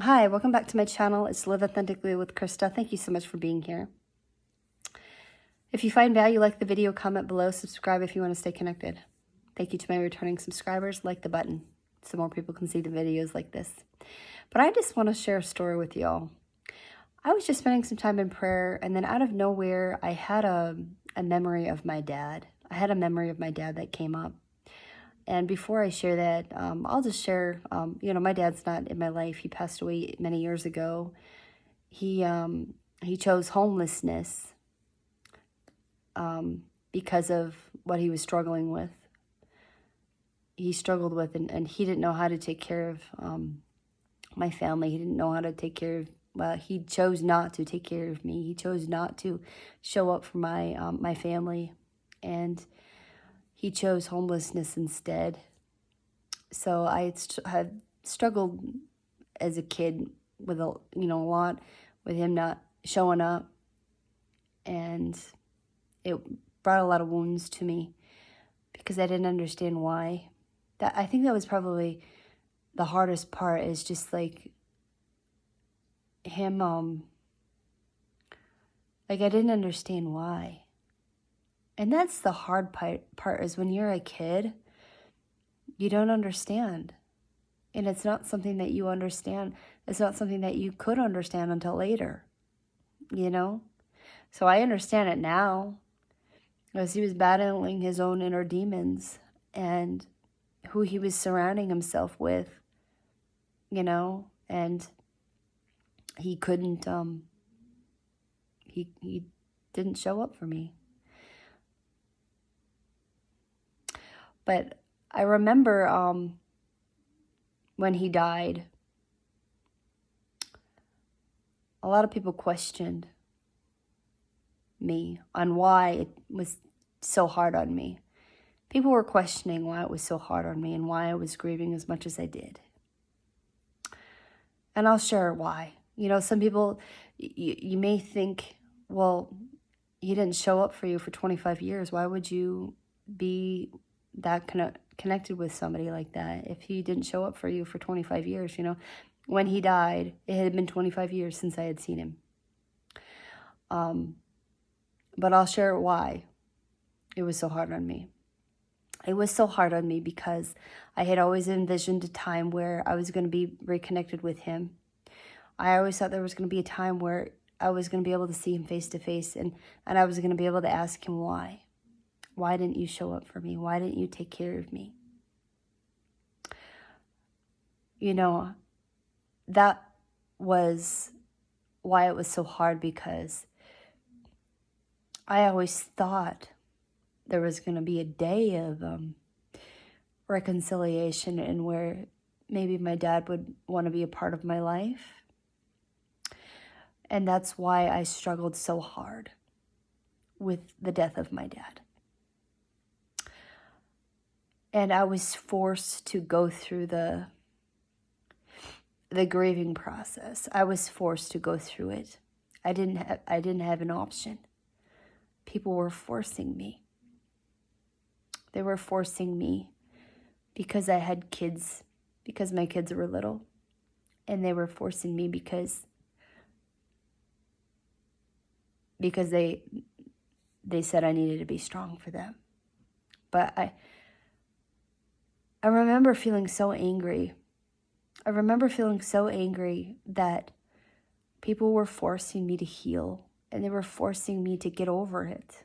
Hi, welcome back to my channel. It's Live Authentically with Krista. Thank you so much for being here. If you find value, like the video, comment below, subscribe if you want to stay connected. Thank you to my returning subscribers. Like the button so more people can see the videos like this. But I just want to share a story with y'all. I was just spending some time in prayer, and then out of nowhere, I had a memory of my dad. I had a memory of my dad that came up. And before I share that, I'll just share, my dad's not in my life. He passed away many years ago. He chose homelessness because of what he was struggling with. He struggled with, and he didn't know how to take care of my family. He didn't know how to take care of, well, he chose not to take care of me. He chose not to show up for my family, and he chose homelessness instead. So I had struggled as a kid with a lot with him not showing up, and it brought a lot of wounds to me because I didn't understand why. I think that was probably the hardest part, is just like him, I didn't understand why. And that's the hard part is when you're a kid, you don't understand. And it's not something that you understand. It's not something that you could understand until later, So I understand it now, as he was battling his own inner demons and who he was surrounding himself with, and he couldn't, he didn't show up for me. But I remember when he died, a lot of people questioned me on why it was so hard on me. People were questioning why it was so hard on me and why I was grieving as much as I did. And I'll share why. Some people, you may think, well, he didn't show up for you for 25 years. Why would you be that connected with somebody like that if he didn't show up for you for 25 years? When he died, it had been 25 years since I had seen him. But I'll share why it was so hard on me. It was so hard on me because I had always envisioned a time where I was going to be reconnected with him. I always thought there was going to be a time where I was going to be able to see him face to face, and I was going to be able to ask him why. Why didn't you show up for me? Why didn't you take care of me? That was why it was so hard, because I always thought there was going to be a day of reconciliation, and where maybe my dad would want to be a part of my life. And that's why I struggled so hard with the death of my dad. And I was forced to go through the grieving process. I was forced to go through it. I didn't have an option. People were forcing me. They were forcing me because I had kids, because my kids were little. And they were forcing me because they said I needed to be strong for them. But I remember feeling so angry. I remember feeling so angry that people were forcing me to heal, and they were forcing me to get over it.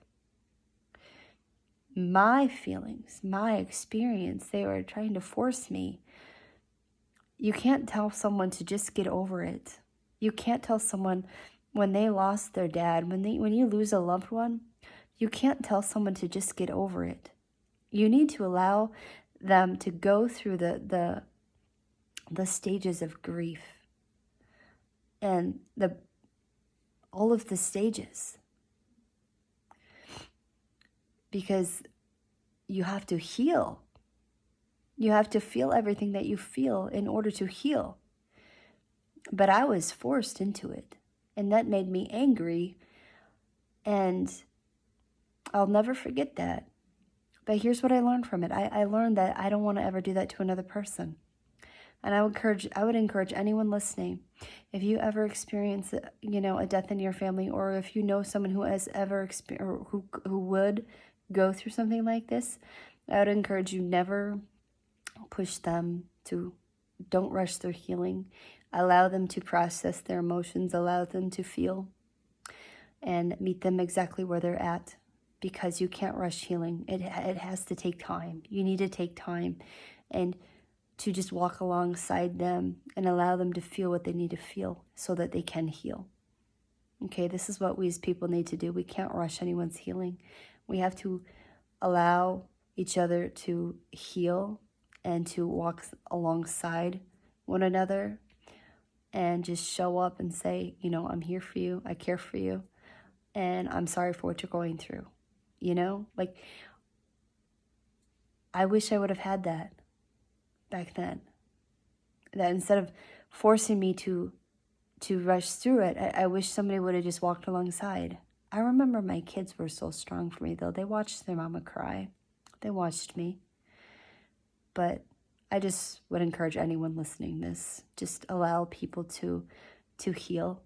My feelings, my experience, they were trying to force me. You can't tell someone to just get over it. You can't tell someone when they lost their dad, when you lose a loved one, you can't tell someone to just get over it. You need to allow them to go through the stages of grief and all of the stages, because you have to heal. You have to feel everything that you feel in order to heal. But I was forced into it, and that made me angry, and I'll never forget that. But here's what I learned from it. I learned that I don't want to ever do that to another person. And I would encourage anyone listening, if you ever experience, a death in your family, or if you know someone who has ever experienced, or who would go through something like this, I would encourage you, never push them to, don't rush their healing. Allow them to process their emotions, allow them to feel, and meet them exactly where they're at, because you can't rush healing. It has to take time. You need to take time and to just walk alongside them and allow them to feel what they need to feel so that they can heal. Okay, this is what we as people need to do. We can't rush anyone's healing. We have to allow each other to heal and to walk alongside one another and just show up and say, I'm here for you, I care for you, and I'm sorry for what you're going through. Like, I wish I would have had that back then. That instead of forcing me to rush through it, I wish somebody would have just walked alongside. I remember my kids were so strong for me, though. They watched their mama cry. They watched me. But I just would encourage anyone listening this, just allow people to heal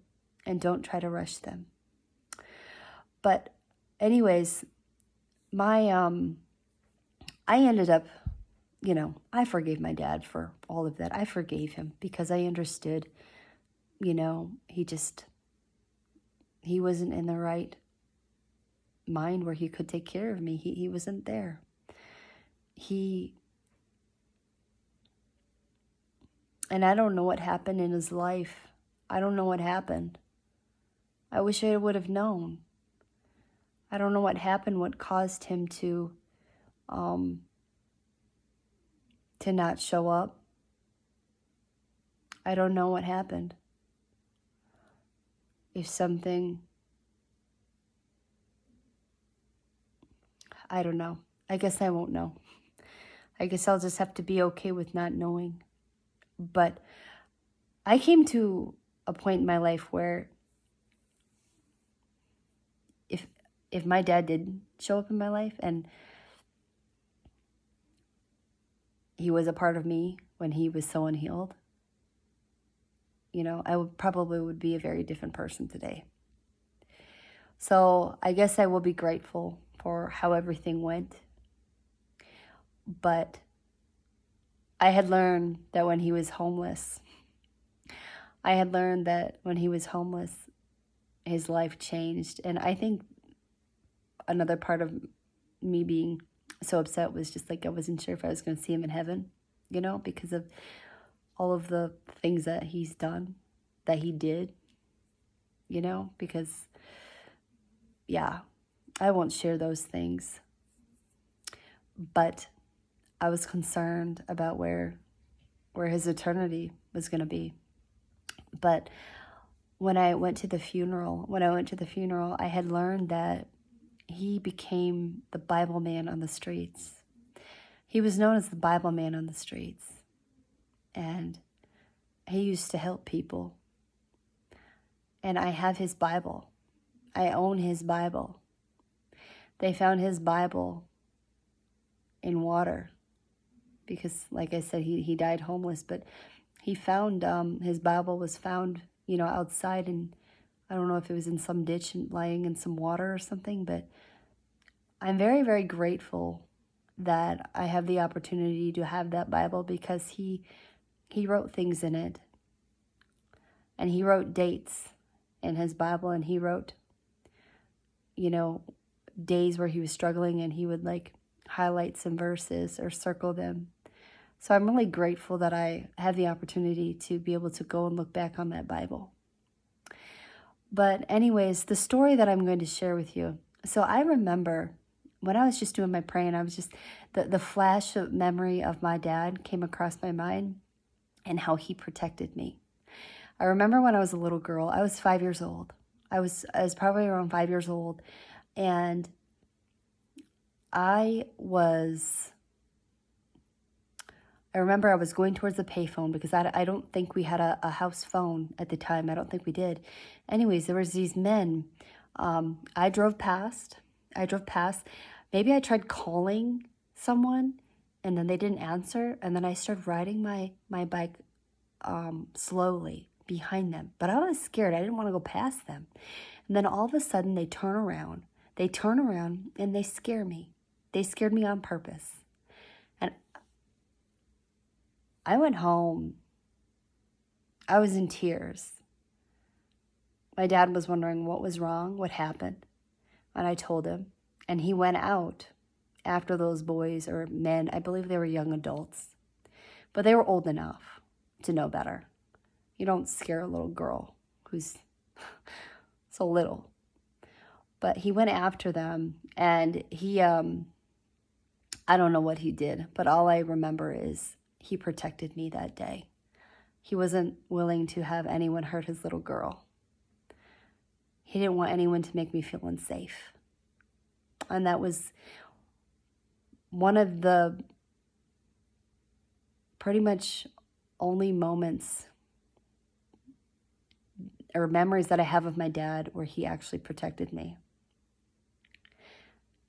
and don't try to rush them. But anyways, I ended up, I forgave my dad for all of that. I forgave him because I understood, he wasn't in the right mind where he could take care of me. He wasn't there. And I don't know what happened in his life. I don't know what happened. I wish I would have known. I don't know what happened, what caused him to not show up. I don't know what happened. If something, I don't know. I guess I won't know. I guess I'll just have to be okay with not knowing. But I came to a point in my life where if my dad did show up in my life and he was a part of me when he was so unhealed, I would be a very different person today. So I guess I will be grateful for how everything went. But I had learned that when he was homeless, his life changed. And I think another part of me being so upset was just like I wasn't sure if I was going to see him in heaven, because of all of the things that he's done, that he did, because, yeah, I won't share those things. But I was concerned about where his eternity was going to be. But when I went to the funeral, I had learned that he became the Bible man on the streets. He was known as the Bible man on the streets. And he used to help people. And I have his Bible. I own his Bible. They found his Bible in water because, like I said, he died homeless. But he found, his Bible was found, outside, and I don't know if it was in some ditch and lying in some water or something, but I'm very, very grateful that I have the opportunity to have that Bible because he wrote things in it. And he wrote dates in his Bible, and he wrote, days where he was struggling, and he would highlight some verses or circle them. So I'm really grateful that I have the opportunity to be able to go and look back on that Bible. But anyways, the story that I'm going to share with you. So I remember when I was just doing my praying, I was just, the flash of memory of my dad came across my mind and how he protected me. I remember when I was a little girl, I was 5 years old. I was probably around 5 years old. And I remember I was going towards the payphone because I don't think we had a house phone at the time. I don't think we did. Anyways, there was these men. I drove past. Maybe I tried calling someone and then they didn't answer. And then I started riding my bike slowly behind them. But I was scared. I didn't want to go past them. And then all of a sudden they turn around. They turn around and they scare me. They scared me on purpose. And I went home. I was in tears. My dad was wondering what was wrong, what happened. And I told him. And he went out after those boys or men. I believe they were young adults. But they were old enough to know better. You don't scare a little girl who's so little. But he went after them, and he, I don't know what he did, but all I remember is he protected me that day. He wasn't willing to have anyone hurt his little girl. He didn't want anyone to make me feel unsafe. And that was one of the pretty much only moments or memories that I have of my dad where he actually protected me.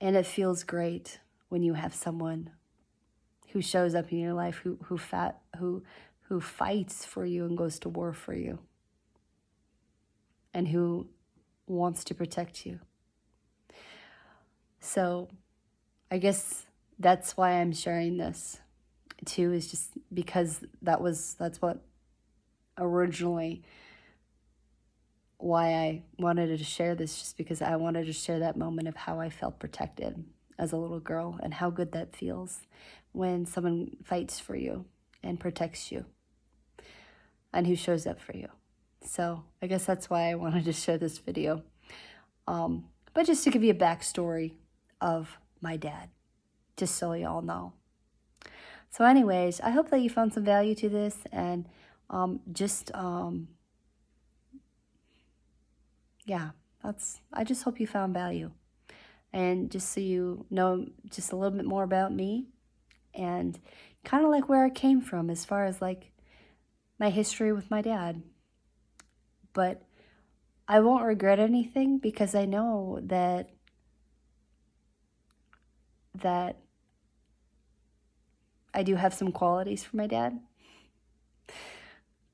And it feels great when you have someone who shows up in your life, who fights for you and goes to war for you, and who wants to protect you. So I guess that's why I'm sharing this too, is just because that's what originally why I wanted to share this, just because I wanted to share that moment of how I felt protected as a little girl and how good that feels when someone fights for you and protects you and who shows up for you. So I guess that's why I wanted to share this video. But just to give you a backstory of my dad, just so you all know. So anyways, I hope that you found some value to this, and I just hope you found value. And just so you know just a little bit more about me and kind of like where I came from as far as like my history with my dad. But I won't regret anything because I know that I do have some qualities for my dad.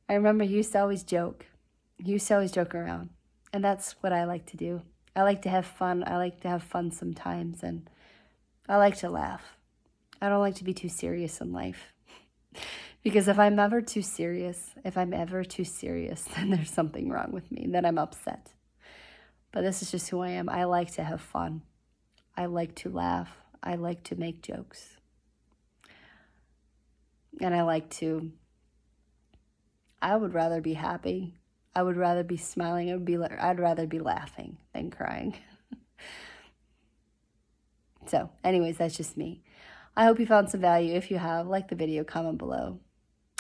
I remember he used to always joke. He used to always joke around. And that's what I like to do. I like to have fun. I like to have fun sometimes. And I like to laugh. I don't like to be too serious in life. Because if I'm ever too serious, then there's something wrong with me. Then I'm upset. But this is just who I am. I like to have fun. I like to laugh. I like to make jokes. And I would rather be happy. I would rather be smiling. I'd rather be laughing than crying. So, anyways, that's just me. I hope you found some value. If you have, like the video, comment below.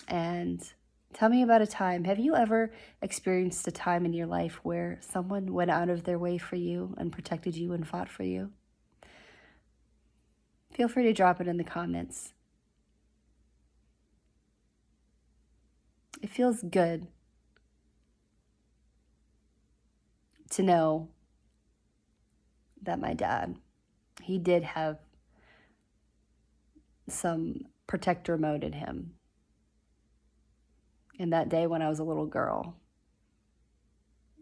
And tell me about a time. Have you ever experienced a time in your life where someone went out of their way for you and protected you and fought for you? Feel free to drop it in the comments. It feels good to know that my dad, he did have some protector mode in him. And that day when I was a little girl,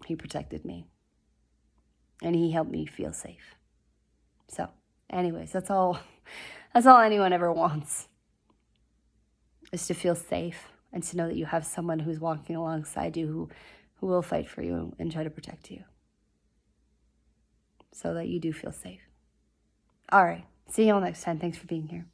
he protected me. And he helped me feel safe. So, anyways, that's all anyone ever wants, is to feel safe and to know that you have someone who's walking alongside you who will fight for you and try to protect you, so that you do feel safe. All right. See you all next time. Thanks for being here.